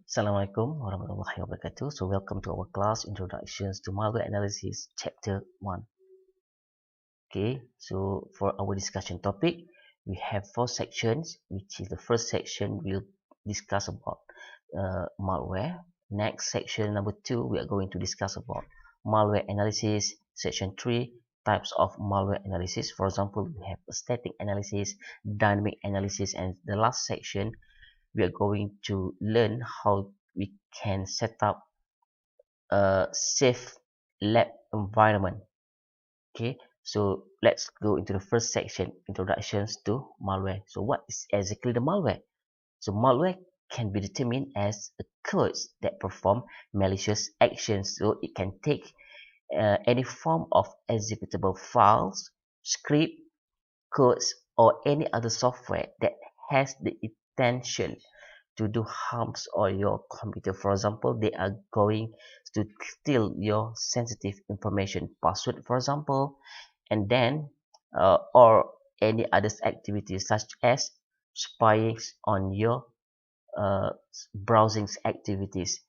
Assalamualaikum warahmatullahi wabarakatuh. So welcome to our class Introductions to Malware Analysis Chapter 1. Okay, so for our discussion topic, we have 4 sections, which is the first section we'll discuss about malware. Next section number 2, we are going to discuss about malware analysis. Section 3, types of malware analysis. For example, we have a static analysis, dynamic analysis, and the last section we are going to learn how we can set up a safe lab environment. Okay, so let's go into the first section, introductions to malware. So what is exactly the malware? So malware can be determined as a codes that perform malicious actions. So it can take any form of executable files, script, codes, or any other software that has the intention to do harms on your computer. For example, they are going to steal your sensitive information, password for example, and then or any other activities such as spying on your uh, browsing activities.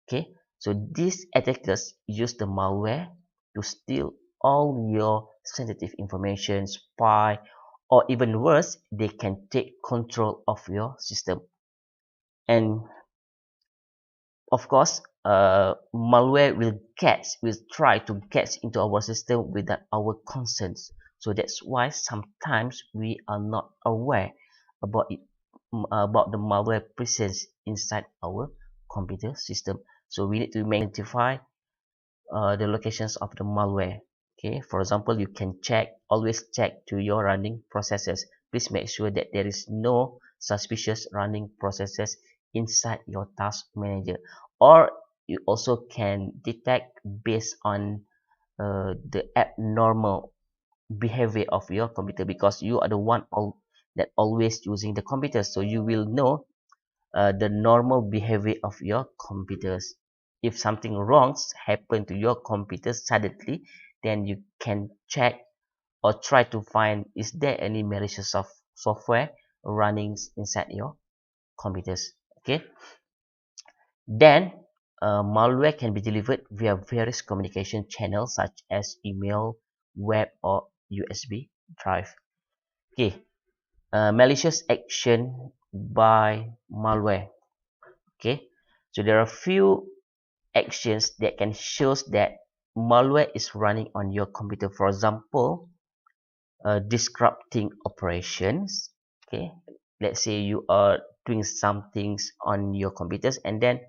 Okay, so these attackers use the malware to steal all your sensitive information, spy, or even worse, they can take control of your system. And of course, malware will try to get into our system without our consent. So that's why sometimes we are not aware about it, about the malware presence inside our computer system. So we need to identify the locations of the malware. Okay, for example, you can always check to your running processes. Please make sure that there is no suspicious running processes inside your task manager, or you also can detect based on the abnormal behavior of your computer, because you are the one that always using the computer, so you will know the normal behavior of your computers. If something wrong happen to your computer suddenly, then you can check or try to find is there any malicious software running inside your computers. Okay, then malware can be delivered via various communication channels such as email, web, or USB drive. Okay, malicious action by malware. Okay, so there are few actions that can shows that malware is running on your computer. For example, disrupting operations. Okay, let's say you are doing some things on your computers, and then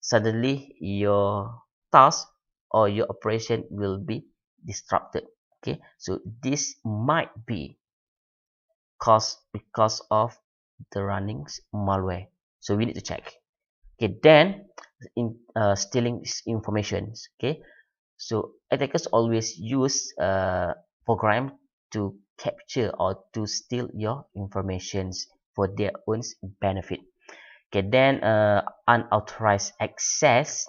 suddenly your task or your operation will be disrupted. Okay, so this might be caused because of the runnings malware, so we need to check. Okay, then stealing information. Okay, so attackers always use program to capture or to steal your informations for their own benefit. Okay, then unauthorized access.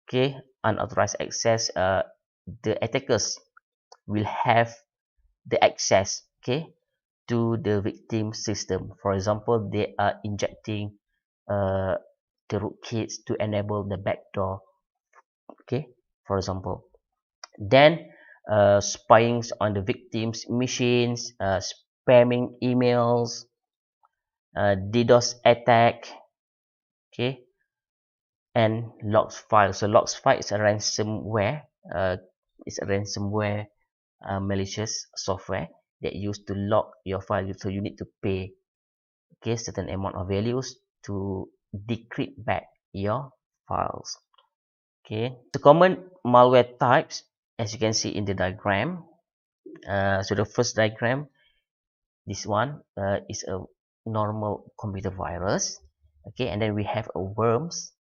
Okay, unauthorized access, the attackers will have the access, okay, to the victim system. For example, they are injecting uh, the rootkits to enable the backdoor. Okay, for example, then spying on the victim's machines, spamming emails, DDoS attack. Okay, and logs file. So logs file is a ransomware. It's a ransomware malicious software that used to log your file. So you need to pay, okay, certain amount of values to decrypt back your files. Okay, the common malware types, as you can see in the diagram. So the first diagram, this one is a normal computer virus. Okay, and then we have a worms.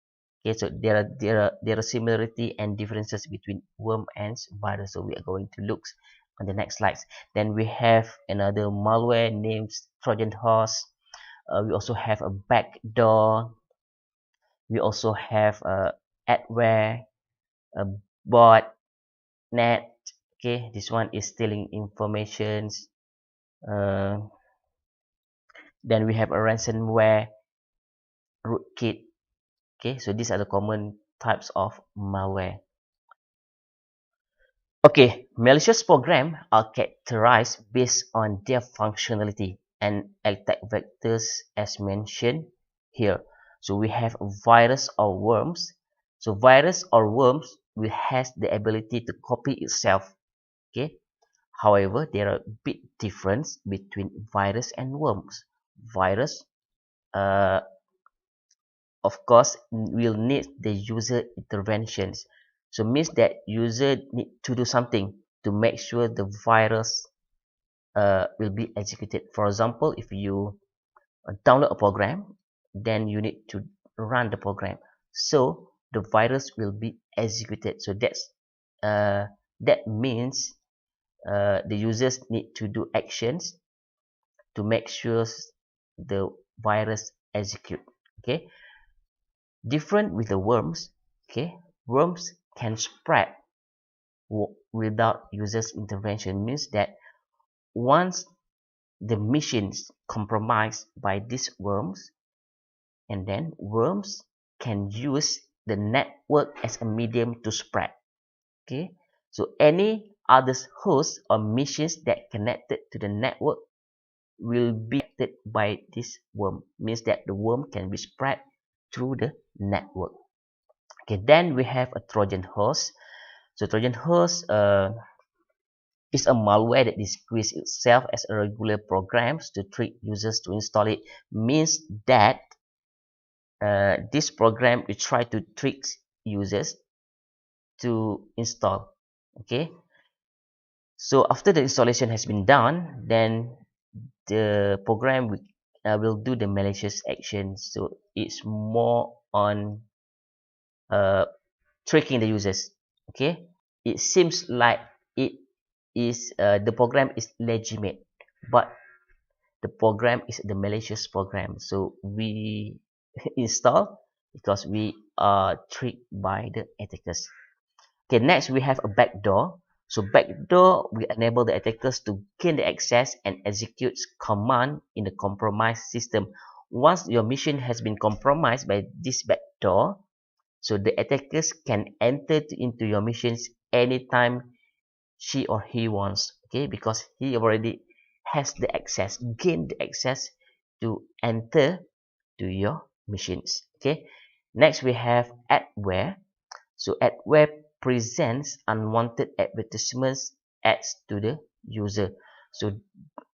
Okay, so there are similarity and differences between worm and virus. So we are going to look on the next slides. Then we have another malware named Trojan horse. We also have a backdoor. We also have adware, a bot net. Okay, this one is stealing informations. Uh, then we have a ransomware rootkit. Okay, so these are the common types of malware. Okay, malicious programs are characterized based on their functionality and attack vectors as mentioned here. So we have virus or worms. So virus or worms will has the ability to copy itself. Okay. However, there are a big difference between virus and worms. Virus, uh, of course, will need the user interventions. So means that user need to do something to make sure the virus will be executed. For example, if you download a program, then you need to run the program. So the virus will be executed. So that means the users need to do actions to make sure the virus execute. Okay, different with the worms. Okay, worms can spread without users intervention, means that once the machines compromised by these worms, and then worms can use the network as a medium to spread. Okay, so any other hosts or machines that connected to the network will be affected by this worm, means that the worm can be spread through the network. Okay, then we have a Trojan horse. So Trojan horse is a malware that disguises itself as a regular programs to trick users to install it. Means that this program will try to trick users to install. Okay, so after the installation has been done, then the program will do the malicious action. So it's more on uh, tricking the users. Okay, it seems like it is the program is legitimate, but the program is the malicious program. So we install because we are tricked by the attackers. Okay, next we have a backdoor. So backdoor will enable the attackers to gain the access and execute command in the compromised system. Once your machine has been compromised by this backdoor, so the attackers can enter into your machines anytime she or he wants. Okay, because he already has the access, gain the access to enter to your machines. Okay, next we have adware. So adware presents unwanted advertisements ads to the user. So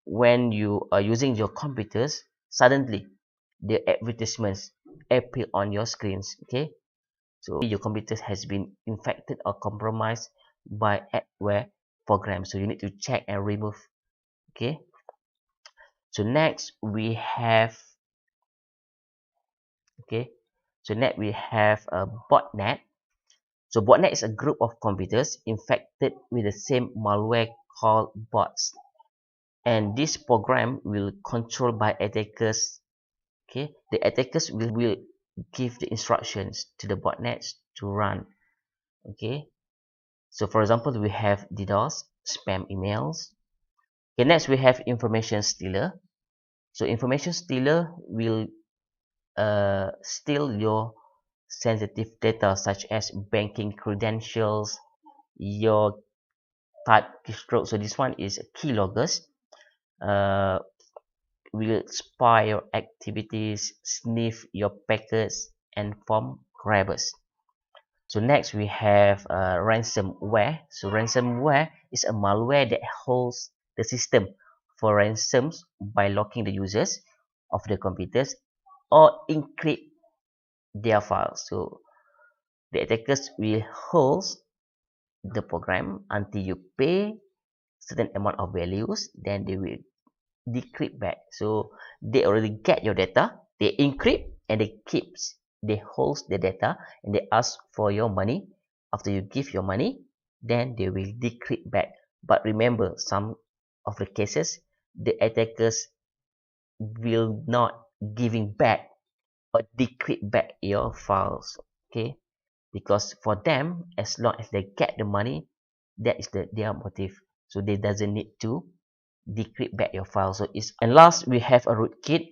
when you are using your computers, suddenly the advertisements appear on your screens. Okay, so your computer has been infected or compromised by adware program. So you need to check and remove. Okay, so next we have okay, so next we have a botnet. So botnet is a group of computers infected with the same malware called bots. And this program will controlled by attackers. Okay, the attackers will give the instructions to the botnets to run. Okay, so for example, we have DDoS, spam emails. Okay, next we have information stealer. So information stealer will steal your sensitive data such as banking credentials, your type keystroke. So this one is keyloggers. Uh, will spy your activities, sniff your packets, and form grabbers. So next we have ransomware. So ransomware is a malware that holds the system for ransoms by locking the users of the computers or encrypt their files. So the attackers will hold the program until you pay certain amount of values, then they will decrypt back. So they already get your data, they encrypt and they hold the data and they ask for your money. After you give your money, then they will decrypt back. But remember, some of the cases the attackers will not giving back or decrypt back your files. Okay, because for them, as long as they get the money, that is their motive. So they doesn't need to decrypt back your file. So it's, and last we have a rootkit.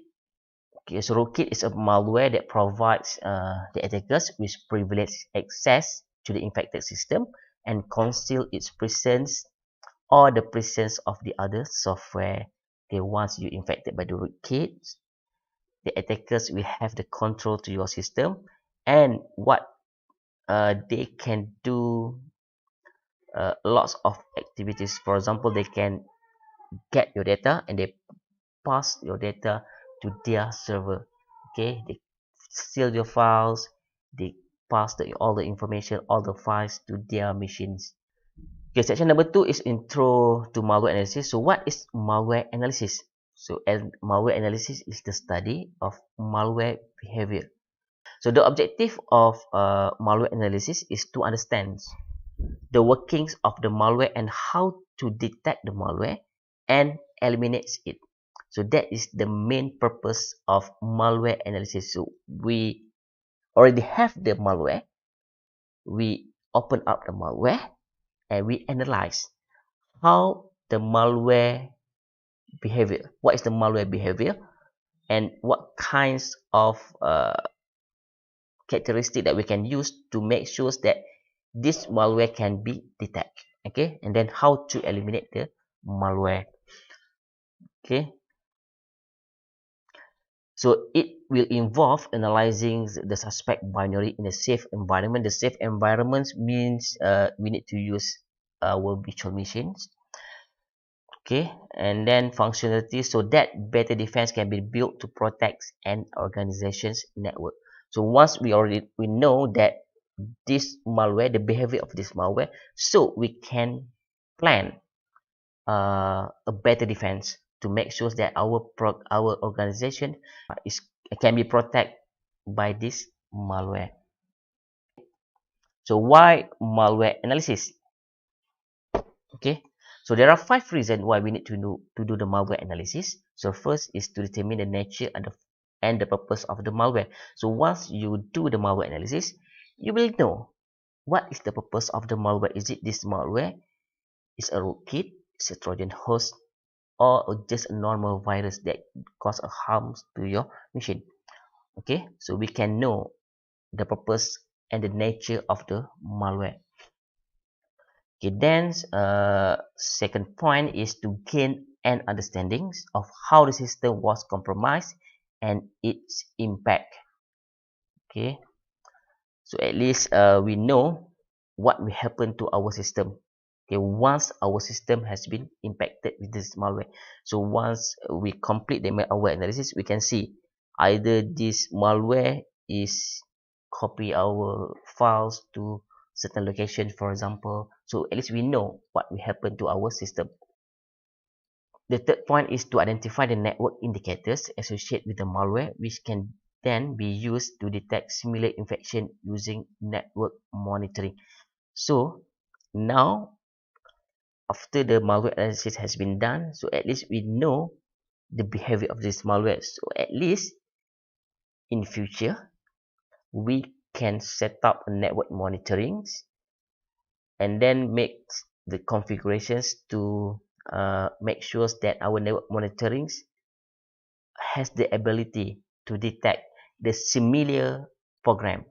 Okay, so rootkit is a malware that provides the attackers with privileged access to the infected system and conceal its presence or the presence of the other software. Okay, once you infected by the rootkit, the attackers will have the control to your system, and what they can do lots of activities. For example, they can get your data and they pass your data to their server. Okay, they steal your files, they pass all the information, all the files to their machines. Okay, section number 2 is intro to malware analysis. So what is malware analysis? So malware analysis is the study of malware behavior. So the objective of malware analysis is to understand the workings of the malware and how to detect the malware and eliminate it. So that is the main purpose of malware analysis. So we already have the malware, we open up the malware and we analyze how the malware behavior, what is the malware behavior, and what kinds of characteristic that we can use to make sure that this malware can be detected. Okay, and then how to eliminate the malware. Okay, so it will involve analyzing the suspect binary in a safe environment. The safe environment means we need to use our virtual machines. Okay, and then functionality so that better defense can be built to protect an organization's network. So once we know that this malware, the behavior of this malware, so we can plan a better defense to make sure that our organization is can be protected by this malware. So why malware analysis? Okay, so there are 5 reasons why we need to do the malware analysis. So first is to determine the nature and the purpose of the malware. So once you do the malware analysis, you will know what is the purpose of the malware. Is it this malware is a rootkit, is a Trojan horse, or just a normal virus that cause a harm to your machine? Okay, so we can know the purpose and the nature of the malware. Okay, then second point is to gain an understanding of how the system was compromised and its impact. Okay, so at least we know what will happen to our system. Okay, once our system has been impacted with this malware. So once we complete the malware analysis, we can see either this malware is copy our files to certain location, for example. So at least we know what will happen to our system. The third point is to identify the network indicators associated with the malware, which can then be used to detect similar infection using network monitoring. So now, after the malware analysis has been done, so at least we know the behavior of this malware. So at least in future, we can set up a network monitoring and then make the configurations to make sure that our network monitoring has the ability to detect the similar program.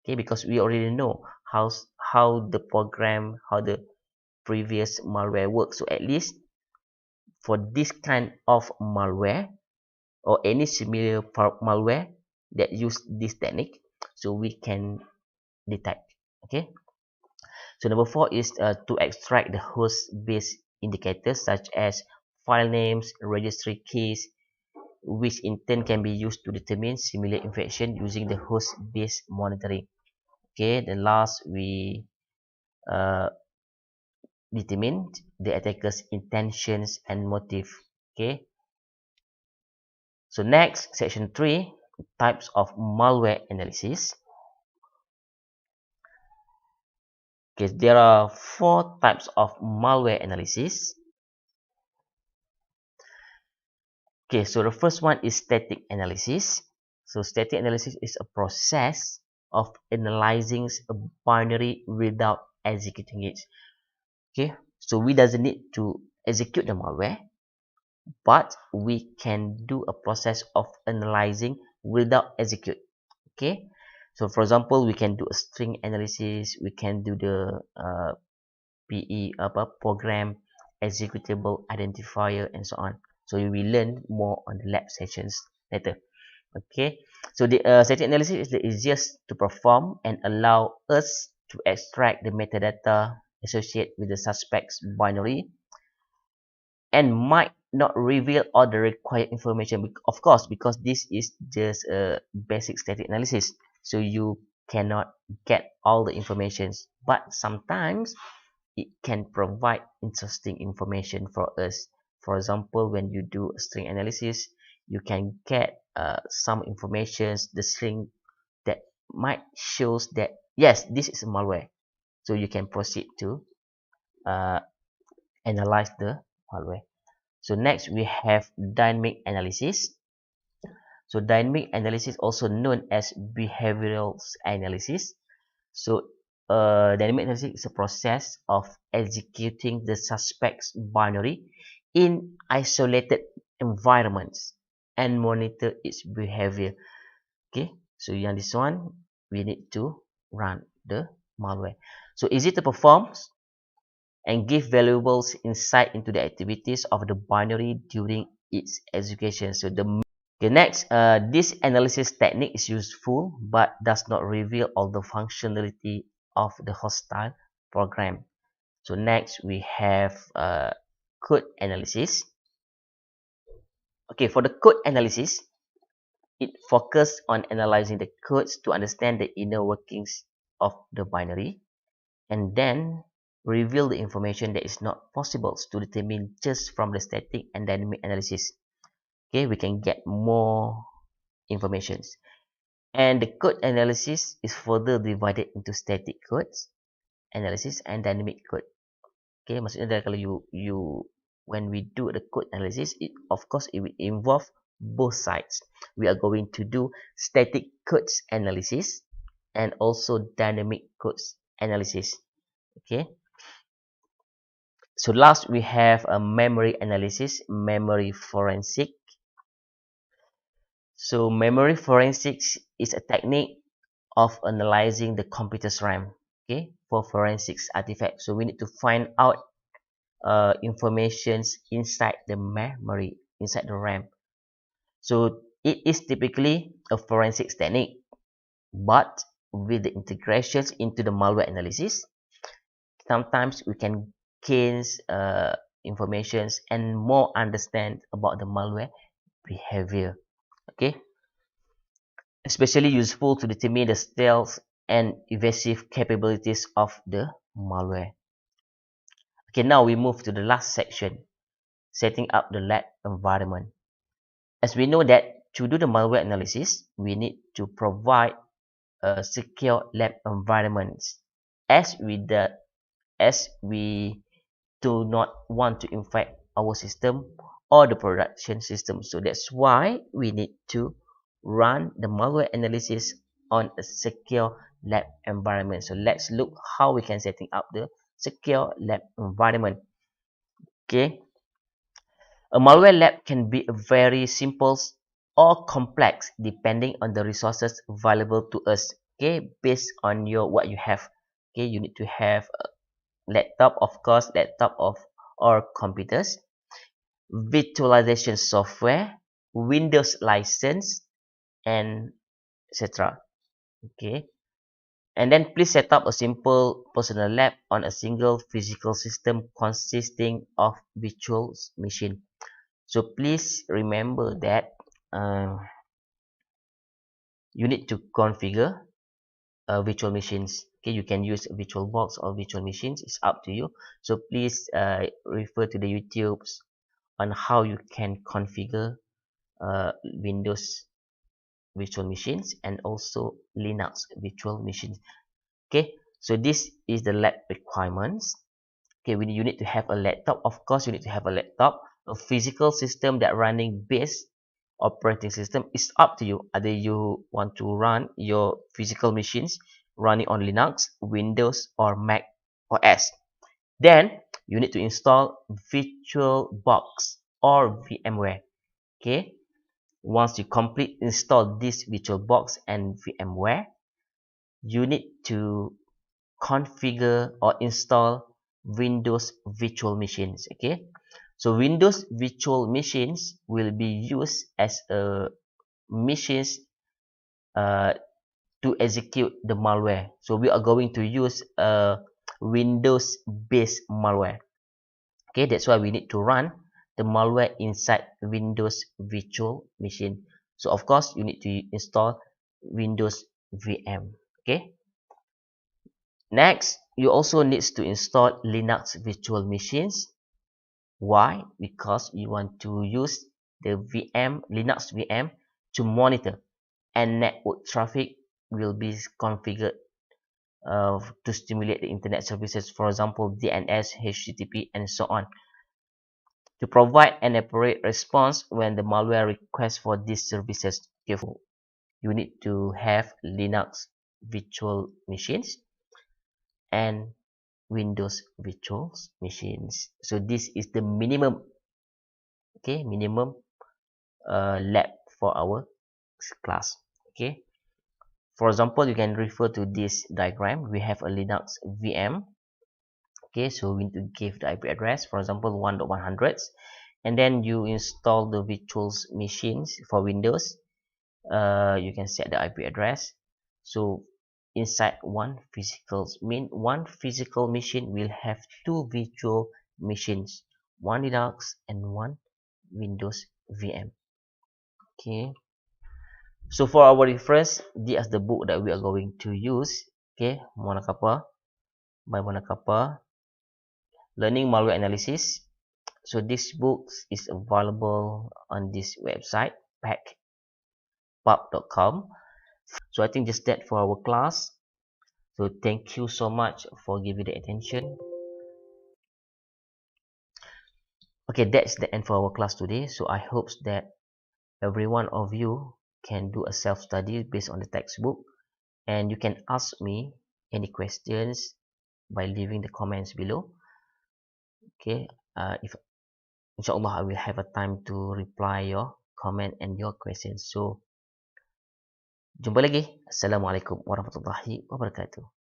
Okay, because we already know how the program, how the previous malware works. So at least for this kind of malware or any similar malware that use this technique, so we can detect. Okay, so number 4 is to extract the host based indicators such as file names, registry keys, which in turn can be used to determine similar infection using the host based monitoring. Okay, the last we uh, determine the attacker's intentions and motive. Okay, so next, section 3, types of malware analysis. Okay, there are 4 types of malware analysis. Okay, so the first one is static analysis. So static analysis is a process of analyzing a binary without executing it. Okay, so we doesn't need to execute the malware. but we can do a process of analyzing without execute. Okay, so for example, we can do a string analysis, we can do the PE program executable identifier and so on. So we will learn more on the lab sessions later. Okay, so the static analysis is the easiest to perform and allow us to extract the metadata associated with the suspect's binary and might not reveal all the required information, of course, because this is just a basic static analysis, so you cannot get all the informations, but sometimes it can provide interesting information for us. For example, when you do a string analysis, you can get some informations, the string that might shows that yes, this is a malware, so you can proceed to uh, analyze the malware. So next we have dynamic analysis. So dynamic analysis, also known as behavioral analysis. So dynamic analysis is a process of executing the suspect's binary in isolated environments and monitor its behavior. Okay, so yang this one we need to run the malware. So easy to perform and give valuable insight into the activities of the binary during its execution. So the next, this analysis technique is useful but does not reveal all the functionality of the hostile program. So next we have code analysis. Okay, for the code analysis, it focuses on analyzing the codes to understand the inner workings of the binary and then reveal the information that is not possible to determine just from the static and dynamic analysis. Okay, we can get more informations. And the code analysis is further divided into static codes analysis and dynamic code. Okay, maksudnya kalau you when we do the code analysis, it of course it will involve both sides. We are going to do static codes analysis and also dynamic codes analysis. Okay, so last we have a memory analysis, memory forensic. So memory forensics is a technique of analyzing the computer's RAM, okay, for forensics artifacts. So we need to find out informations inside the memory, inside the RAM. So it is typically a forensics technique, but with the integrations into the malware analysis, sometimes we can gain informations and more understand about the malware behavior. Okay, especially useful to determine the stealth and evasive capabilities of the malware. Okay, now we move to the last section, setting up the lab environment. As we know that to do the malware analysis, we need to provide a secure lab environment as we do not want to infect our system or the production system. So that's why we need to run the malware analysis on a secure lab environment. So let's look how we can setting up the secure lab environment. Okay, a malware lab can be very simple or complex depending on the resources available to us. Okay, based on your what you have. Okay, you need to have a laptop, of course, laptop of or computers, virtualization software, Windows license, and etc. Okay, and then please set up a simple personal lab on a single physical system consisting of virtual machine. So please remember that you need to configure virtual machines. Okay, you can use VirtualBox or virtual machines. It's up to you. So please refer to the YouTube's on how you can configure Windows virtual machines and also Linux virtual machines. Okay, so this is the lab requirements. Okay, you need to have a laptop. Of course, you need to have a laptop, a physical system that running base operating system. Is up to you. Either you want to run your physical machines running on Linux, Windows, or Mac OS. Then you need to install VirtualBox. or VMware. Okay, once you complete install this VirtualBox and VMware, you need to configure or install Windows virtual machines. Okay, so Windows virtual machines will be used as a machines uh, to execute the malware. So we are going to use a Windows based malware. Okay, that's why we need to run the malware inside Windows virtual machine. So of course you need to install Windows VM. Okay, next you also need to install Linux virtual machines. Why? Because you want to use the VM, Linux VM, to monitor, and network traffic will be configured to stimulate the internet services, for example DNS, HTTP, and so on, to provide an appropriate response when the malware requests for these services. Careful, you need to have Linux virtual machines and Windows virtual machines. So this is the minimum, okay, minimum lab for our class. Okay, for example, you can refer to this diagram. We have a Linux VM. Okay, so we need to give the IP address, for example 1.100, and then you install the virtual machines for Windows. You can set the IP address. So inside one physical machine will have two virtual machines, one Linux and one Windows VM. Okay, so for our reference, this is the book that we are going to use. Okay, Monakapa by Monakapa, Learning Malware Analysis. So this book is available on this website, packpub.com. So I think just that for our class. So thank you so much for giving the attention. Okay, that's the end for our class today. So I hope that every one of you can do a self-study based on the textbook, and you can ask me any questions by leaving the comments below. Okay, if inshallah I will have a time to reply your comment and your questions. So jumpa lagi. Assalamualaikum warahmatullahi wabarakatuh.